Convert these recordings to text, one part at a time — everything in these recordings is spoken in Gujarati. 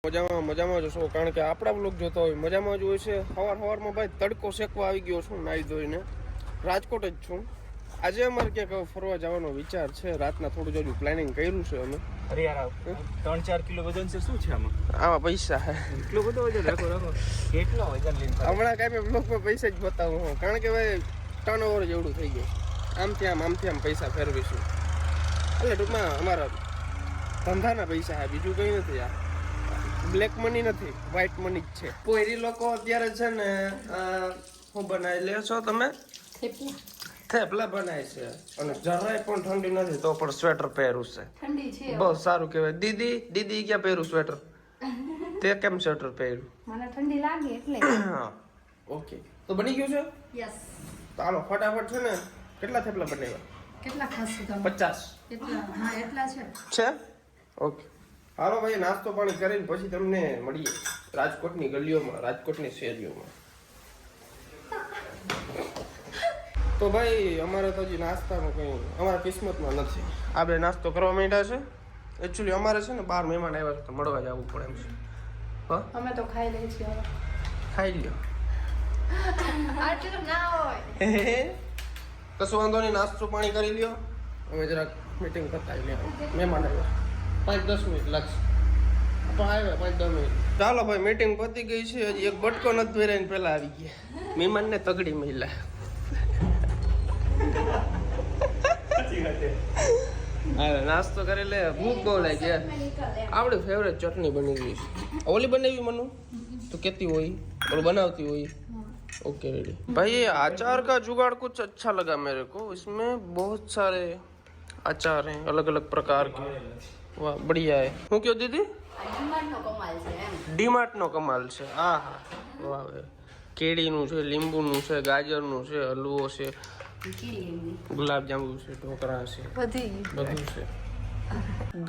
મજામાં જશો કારણ કે આપણા બ્લોગ જોતા હોય મજામાં જ હોય છે. સવારમાં ભાઈ તડકો શેકવા આવી ગયો છું નાહી ધોઈને. રાજકોટ જ છું. આજે અમારે ક્યાંક ફરવા જવાનો વિચાર છે. રાતના થોડું જોડું પ્લાનિંગ કર્યું છે અમે. અરે યાર 3-4 કિલો વજન છે. શું છે આમાં પૈસા હે એટલો બધો વજન રાખો કેટલો વજન લઈને હમણાં કાંઈ બ્લોગમાં પૈસા જ બતાવું હું કારણ કે ભાઈ ટર્નઓવર જેવડું થઈ ગયું. આમથી આમ પૈસા ફેરવીશું એટલે ટૂંકમાં અમારા ધંધાના પૈસા હે, બીજું કંઈ નથી. યાર બ્લેક મની નથી, વ્હાઈટ મની જ છે. પોયરી લોકો અત્યારે છે ને શું બનાવી લે છો તમે? થેપલા બનાવે છે અને જરાય પણ ઠંડી નથી તો પણ સ્વેટર પહેરું છે. ઠંડી છે બહુ સારું કહેવાય. દીદી ક્યાં પહેરું સ્વેટર? તે કેમ સ્વેટર પહેર્યું? મને ઠંડી લાગે એટલે. હા ઓકે તો બની ગયું છે. યસ તો હાલો ફટાફટ છે ને કેટલા થેપલા બનાવ્યા? કેટલા ખાસું તમે? 50 કેટલા? હા એટલા છે. ઓકે હાલો ભાઈ નાસ્તો પાણી કરીને પછી તમને મળીએ રાજકોટની ગલીઓમાં, રાજકોટની શેરીઓમાં. તો ભાઈ અમારે તો હજી નાસ્તાનું કંઈ અમારા કિસ્મતમાં નથી. આ બે નાસ્તો કરવા માંડ્યા છે. એકચ્યુઅલી અમારે છે ને 12 મહેમાન આવ્યા છે તો મળવા જવું પડે એમ છે. હા અમે તો ખાઈ લઈએ છીએ હવે. ખાઈ લ્યો. આટલું ના હોય. કશું વાંધો નહીં, નાસ્તો પાણી કરી લ્યો. અમે જરાક મીટિંગ પતાવી લે. મહેમાન આવ્યા 5-10 મિનિટ લાગશે પણ આવ્યા 5-10 મિનિટ. ચાલો ભાઈ મીટિંગ પતી ગઈ છે. હજી એક બટકો નથી ભરાઈને પહેલા આવી ગયા. મહેમાનને તગડી મહિલા. હા નાસ્તો કરી લે. ભૂખ બહુ લાગી. આપણી ફેવરેટ ચટણી બની ગઈ છે. ઓલી બનાવી મનુ તો કેતી હોય और बनाती हुई. ओके रेडी भाई. ये अचार का जुगाड़ कुछ अच्छा लगा मेरे को. इसमें बहुत सारे अचार हैं अलग अलग प्रकार के. वाह बढ़िया है. હું કયો દીદી? ડીમાર્ટ નો કમાલ છે. હા હા વાહ. કેળીનું છે, લીંબુનું છે, ગાજરનું છે, હલવો છે, ગુલાબજાંબુ છે, ઢોકળા છે, બધું છે.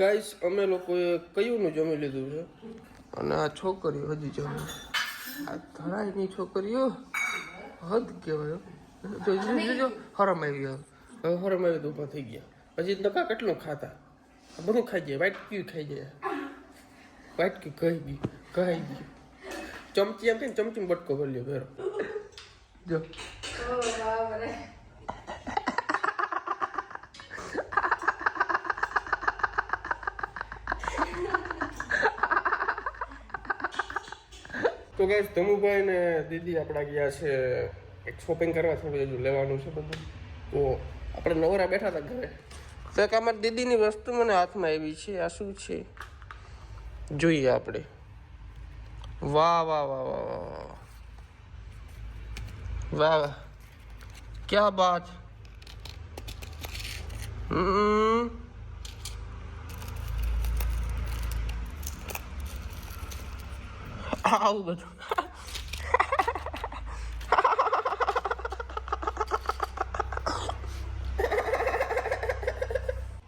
ગાઈસ અમે લોકોએ કયુંનું જમી લીધું છે અને આ છોકરીઓ હજી જમે. આ ધરાઈની છોકરીઓ હદ કહેવાય. જો હરમ આવી હવે હરમ આવી તો ઊભા થઈ ગયા. પછી નકા કેટલું ખાતા આ બધું ખાઈ જાય. વાઇટ ક્યુ ખાઈ જાય. વાઇટ ક્યુ કહી ગયું. ચમચી એમ કે ચમચી બટકો ભરી લ્યો ફેરો જો. તો ગાઈસ ધમુભાઈ ને દીદી આપણા ગયા છે એક શોપિંગ કરવા. થોડું હજુ લેવાનું છે બધું. તો આપણે નવરા બેઠા હતા ઘરે તો એક અમારી દીદીની વસ્તુ મને હાથમાં આવી છે. આ શું છે જોઈએ આપણે. વાહ વાહ વાહ વાહ વાહ વાહ વાહ क्या बात. આવું બધું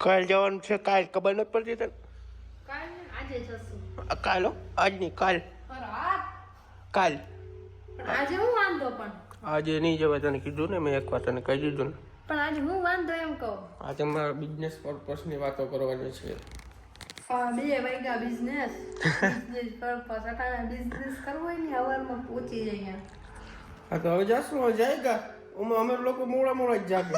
કાલ જવાનું છે. કાલ ખબર નથી પડતી તને? આજે જશું. કાલ આજ નહીં કાલ. કાલ આજે હું વાંધો પણ આજે નહીં જવાય. તને કીધું ને મેં એક વાર તને કહી દીધું ને. પણ આજે હું વાંધો એમ કહું. આજે મારા બિઝનેસ પર્પસની વાતો કરવાની છે. 2 વાગ્યા બિઝનેસ પર્પસ અટાણા બિઝનેસ કરવો હોય ને હવારમાં પહોંચી જાય. હા તો હવે જાશું. હવે જાયગા અમે લોકો મોડા જ જાગે.